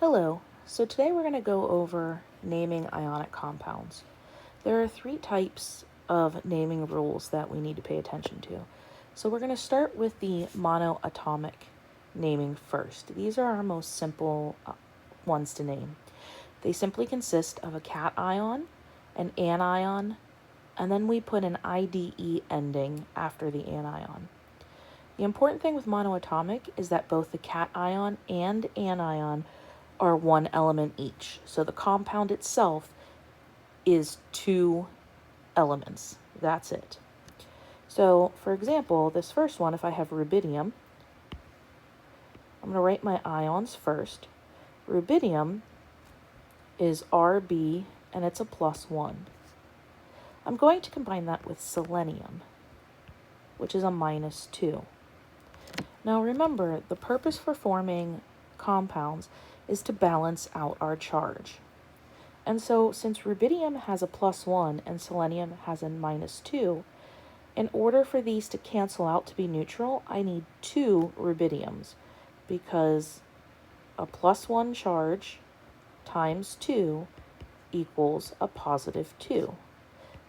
Hello, so today we're going to go over naming ionic compounds. There are three types of naming rules that we need to pay attention to. So we're going to start with the monoatomic naming first. These are our most simple ones to name. They simply consist of a cation, an anion, and then we put an IDE ending after the anion. The important thing with monoatomic is that both the cation and anion are one element each. So the compound itself is two elements. That's it. So for example, this first one, if I have rubidium, I'm going to write my ions first. Rubidium is Rb and it's a +1. I'm going to combine that with selenium, which is a -2. Now remember, the purpose for forming compounds is to balance out our charge. And so since rubidium has a +1 and selenium has a -2, in order for these to cancel out to be neutral, I need two rubidiums because a +1 charge times 2 equals a +2.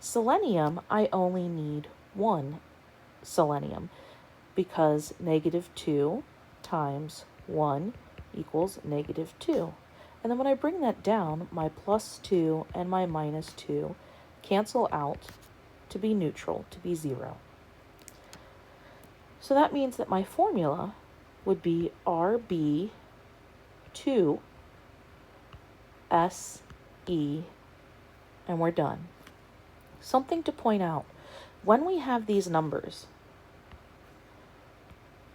Selenium, I only need one selenium because -2 times 1 equals -2. And then when I bring that down, my +2 and my -2 cancel out to be neutral, to be 0. So that means that my formula would be Rb2SE, and we're done. Something to point out, when we have these numbers,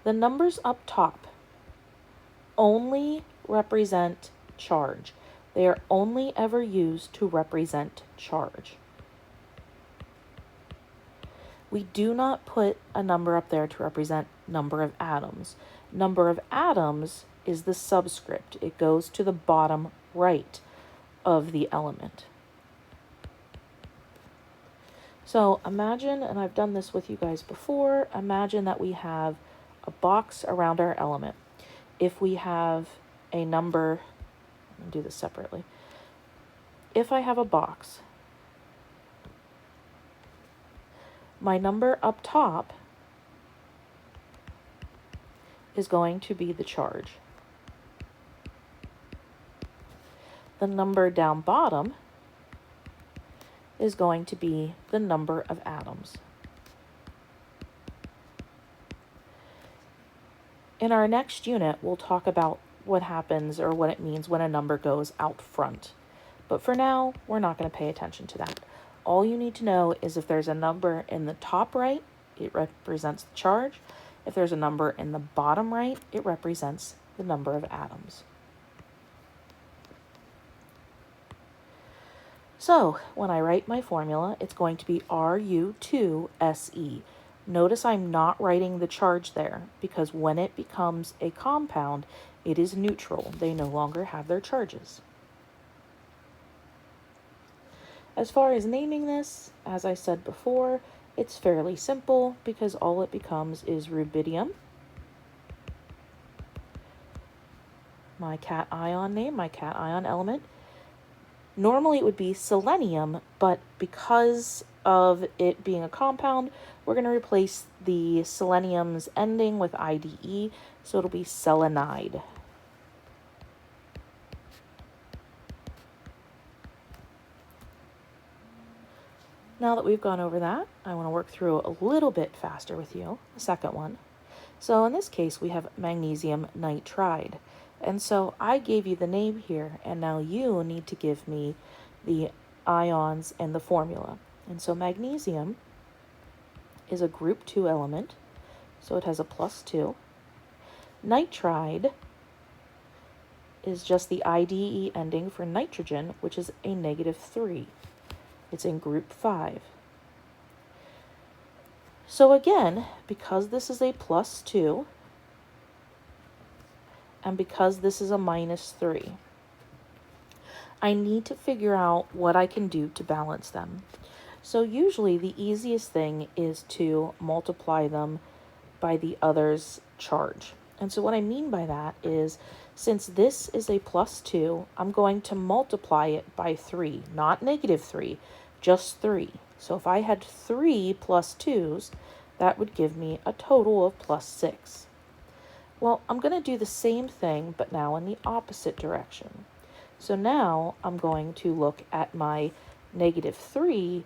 the numbers up top only represent charge. They are only ever used to represent charge. We do not put a number up there to represent number of atoms. Number of atoms is the subscript. It goes to the bottom right of the element. So imagine, and I've done this with you guys before, imagine that we have a box around our element. If we have a number, I'm going to do this separately. If I have a box, my number up top is going to be the charge. The number down bottom is going to be the number of atoms. In our next unit, we'll talk about what happens or what it means when a number goes out front. But for now, we're not going to pay attention to that. All you need to know is if there's a number in the top right, it represents the charge. If there's a number in the bottom right, it represents the number of atoms. So when I write my formula, it's going to be Ru2Se. Notice I'm not writing the charge there because when it becomes a compound, it is neutral. They no longer have their charges. As far as naming this, as I said before, it's fairly simple because all it becomes is rubidium, my cation name, my cation element. Normally it would be selenium, but because of it being a compound, we're going to replace the selenium's ending with IDE, so it'll be selenide. Now that we've gone over that, I want to work through a little bit faster with you, the second one. So in this case, we have magnesium nitride. And so I gave you the name here, and now you need to give me the ions and the formula. And so magnesium is a group 2 element, so it has a +2. Nitride is just the IDE ending for nitrogen, which is a -3. It's in group 5. So again, because this is a +2, and because this is a -3, I need to figure out what I can do to balance them. So usually the easiest thing is to multiply them by the other's charge. And so what I mean by that is, since this is a +2, I'm going to multiply it by 3, not -3, just 3. So if I had 3 +2s, that would give me a total of +6. Well, I'm going to do the same thing, but now in the opposite direction. So now I'm going to look at my -3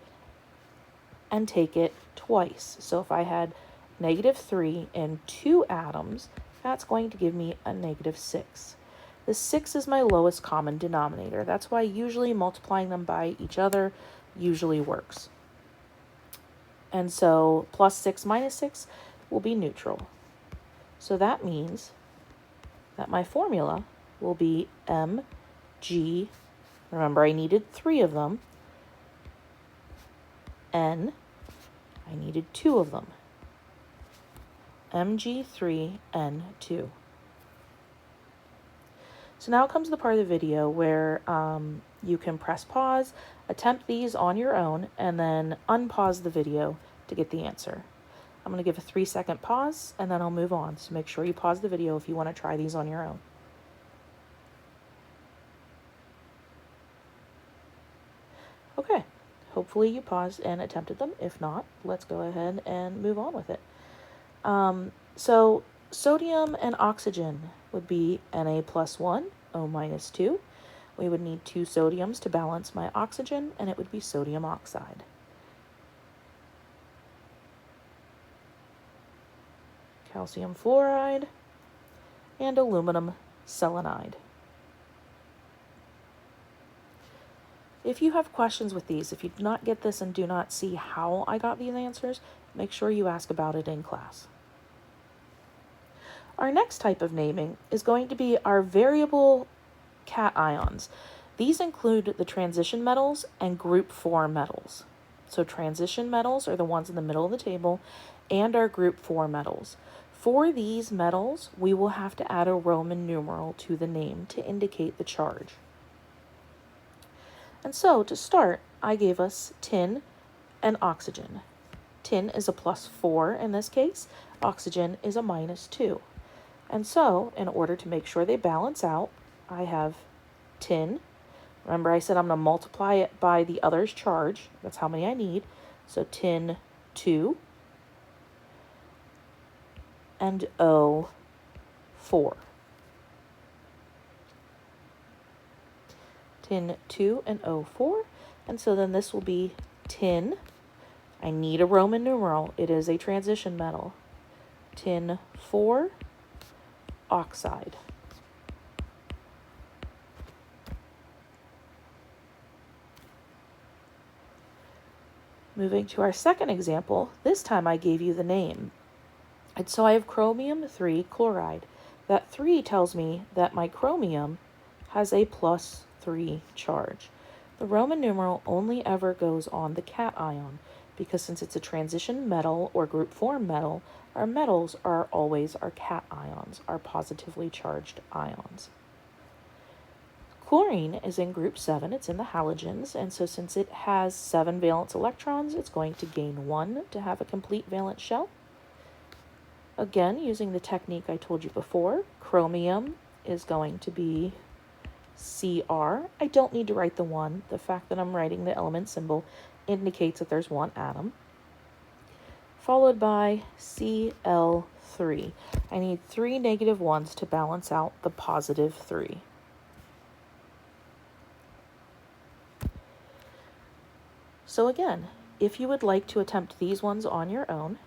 and take it twice. So if I had -3 in 2 atoms, that's going to give me a -6. The 6 is my lowest common denominator. That's why usually multiplying them by each other usually works. And so +6 -6 will be neutral. So that means that my formula will be Mg, remember I needed 3 of them, N, I needed 2 of them, Mg3N2. So now comes the part of the video where you can press pause, attempt these on your own, and then unpause the video to get the answer. I'm going to give a 3-second pause, and then I'll move on. So make sure you pause the video if you want to try these on your own. Okay, hopefully you paused and attempted them. If not, let's go ahead and move on with it. So sodium and oxygen would be Na+1, O-2. We would need 2 sodiums to balance my oxygen, and it would be sodium oxide. Calcium fluoride, and aluminum selenide. If you have questions with these, if you do not get this and do not see how I got these answers, make sure you ask about it in class. Our next type of naming is going to be our variable cations. These include the transition metals and group 4 metals. So transition metals are the ones in the middle of the table, and our group 4 metals. For these metals, we will have to add a Roman numeral to the name to indicate the charge. And so, to start, I gave us tin and oxygen. Tin is a +4 in this case. Oxygen is a -2. And so, in order to make sure they balance out, I have tin. Remember I said I'm going to multiply it by the other's charge. That's how many I need. So tin 2 and O4. Tin 2 and O4. And so then this will be tin. I need a Roman numeral. It is a transition metal. Tin 4 oxide. Moving to our second example, this time I gave you the name. And so I have chromium 3 chloride. That 3 tells me that my chromium has a +3 charge. The Roman numeral only ever goes on the cation, because since it's a transition metal or group 4 metal, our metals are always our cations, our positively charged ions. Chlorine is in group 7, it's in the halogens, and so since it has 7 valence electrons, it's going to gain 1 to have a complete valence shell. Again, using the technique I told you before, chromium is going to be Cr. I don't need to write the 1. The fact that I'm writing the element symbol indicates that there's 1 atom. Followed by Cl3. I need 3 -1s to balance out the +3. So again, if you would like to attempt these ones on your own,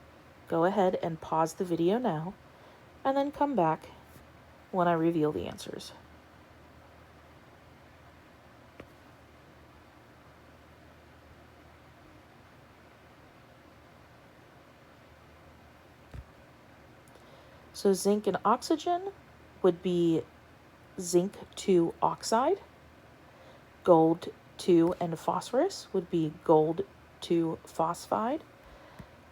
go ahead and pause the video now, and then come back when I reveal the answers. So zinc and oxygen would be zinc 2 oxide. Gold 2 and phosphorus would be gold 2 phosphide.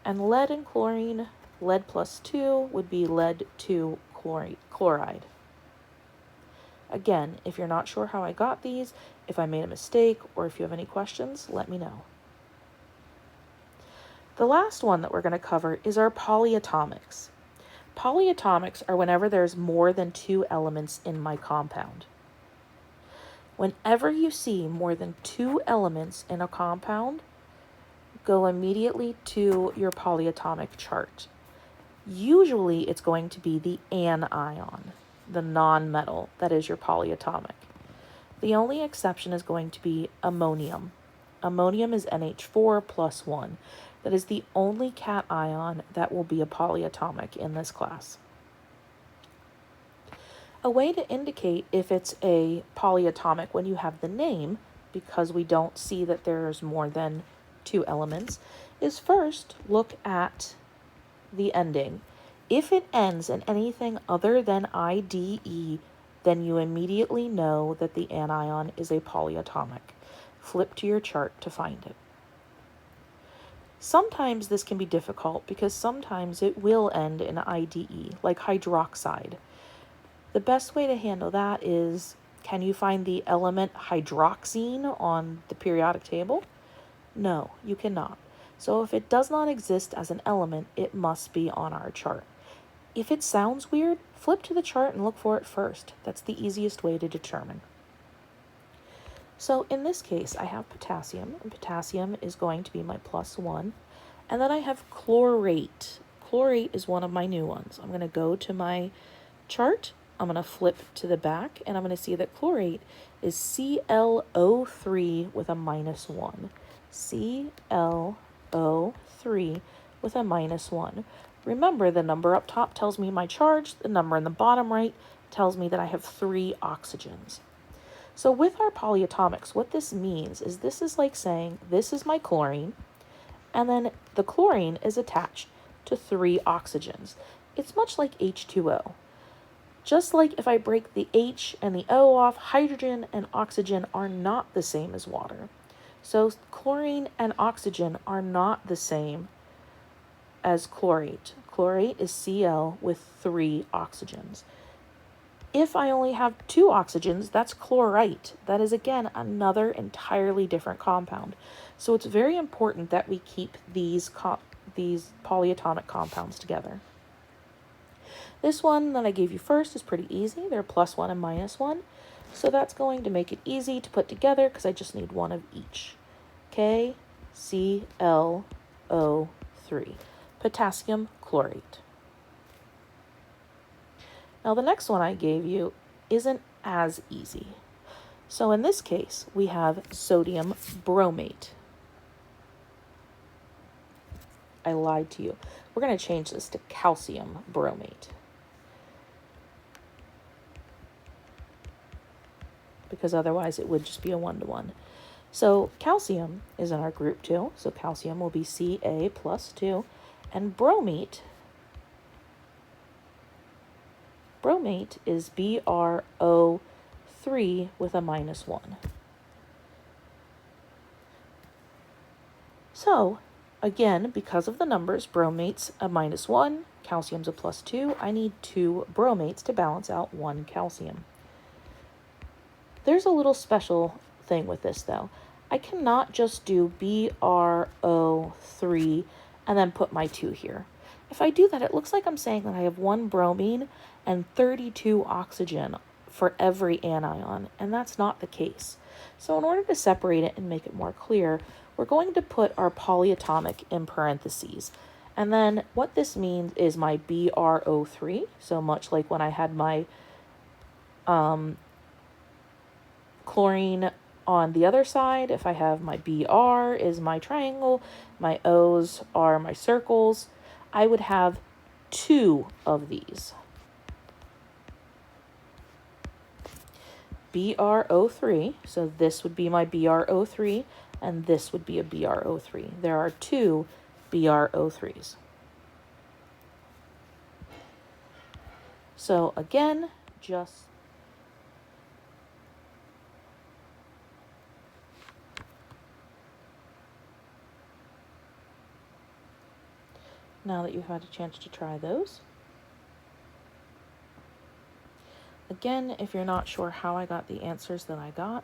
And lead and chlorine, lead +2 would be lead 2 chloride. Again, if you're not sure how I got these, if I made a mistake, or if you have any questions, let me know. The last one that we're going to cover is our polyatomics. Polyatomics are whenever there's more than 2 elements in my compound. Whenever you see more than 2 elements in a compound, go immediately to your polyatomic chart. Usually it's going to be the anion, the non-metal that is your polyatomic. The only exception is going to be ammonium. Ammonium is NH4 plus 1. That is the only cation that will be a polyatomic in this class. A way to indicate if it's a polyatomic when you have the name, because we don't see that there's more than 2 elements, is first look at the ending. If it ends in anything other than IDE, then you immediately know that the anion is a polyatomic. Flip to your chart to find it. Sometimes this can be difficult because sometimes it will end in IDE, like hydroxide. The best way to handle that is, can you find the element hydroxine on the periodic table? No, you cannot. So if it does not exist as an element, it must be on our chart. If it sounds weird, flip to the chart and look for it first. That's the easiest way to determine. So in this case, I have potassium, and potassium is going to be my +1. And then I have chlorate. Chlorate is one of my new ones. I'm going to go to my chart. I'm going to flip to the back, and I'm going to see that chlorate is ClO3 with a -1. ClO3 with a -1. Remember, the number up top tells me my charge. The number in the bottom right tells me that I have 3 oxygens. So with our polyatomics, what this means is this is like saying this is my chlorine, and then the chlorine is attached to 3 oxygens. It's much like H2O. Just like if I break the H and the O off, hydrogen and oxygen are not the same as water. So chlorine and oxygen are not the same as chlorate. Chlorate is Cl with 3 oxygens. If I only have 2 oxygens, that's chlorite. That is, again, another entirely different compound. So it's very important that we keep these polyatomic compounds together. This one that I gave you first is pretty easy. They're +1 and -1. So that's going to make it easy to put together because I just need one of each. KClO3, potassium chlorate. Now the next one I gave you isn't as easy. So in this case, we have sodium bromate. I lied to you. We're going to change this to calcium bromate, because otherwise it would just be a 1-to-1. So calcium is in our group 2, so calcium will be Ca +2, and bromate is BrO3 with a -1. So again, because of the numbers, bromate's a -1, calcium's a +2. I need 2 bromates to balance out 1 calcium. There's a little special thing with this though. I cannot just do BrO3 and then put my 2 here. If I do that, it looks like I'm saying that I have 1 bromine and 32 oxygen for every anion, and that's not the case. So in order to separate it and make it more clear, we're going to put our polyatomic in parentheses. And then what this means is my BrO3, so much like when I had my chlorine on the other side, if I have my Br is my triangle, my O's are my circles, I would have 2 of these. BrO3, so this would be my BrO3, and this would be a BrO3. There are 2 BrO3s. So again, just now that you've had a chance to try those. Again, if you're not sure how I got the answers that I got,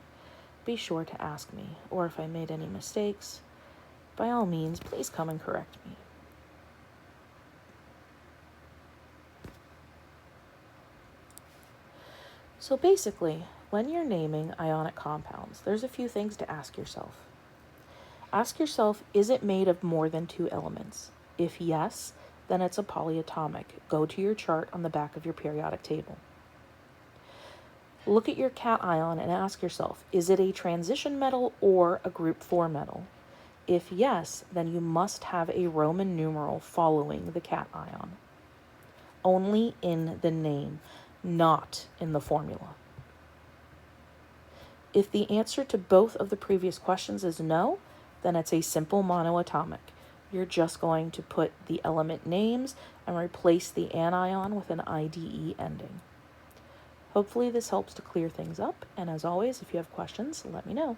be sure to ask me, or if I made any mistakes, by all means, please come and correct me. So basically, when you're naming ionic compounds, there's a few things to ask yourself. Ask yourself, is it made of more than two elements? If yes, then it's a polyatomic. Go to your chart on the back of your periodic table. Look at your cation and ask yourself, is it a transition metal or a group 4 metal? If yes, then you must have a Roman numeral following the cation. Only in the name, not in the formula. If the answer to both of the previous questions is no, then it's a simple monoatomic. You're just going to put the element names and replace the anion with an IDE ending. Hopefully this helps to clear things up, and as always, if you have questions, let me know.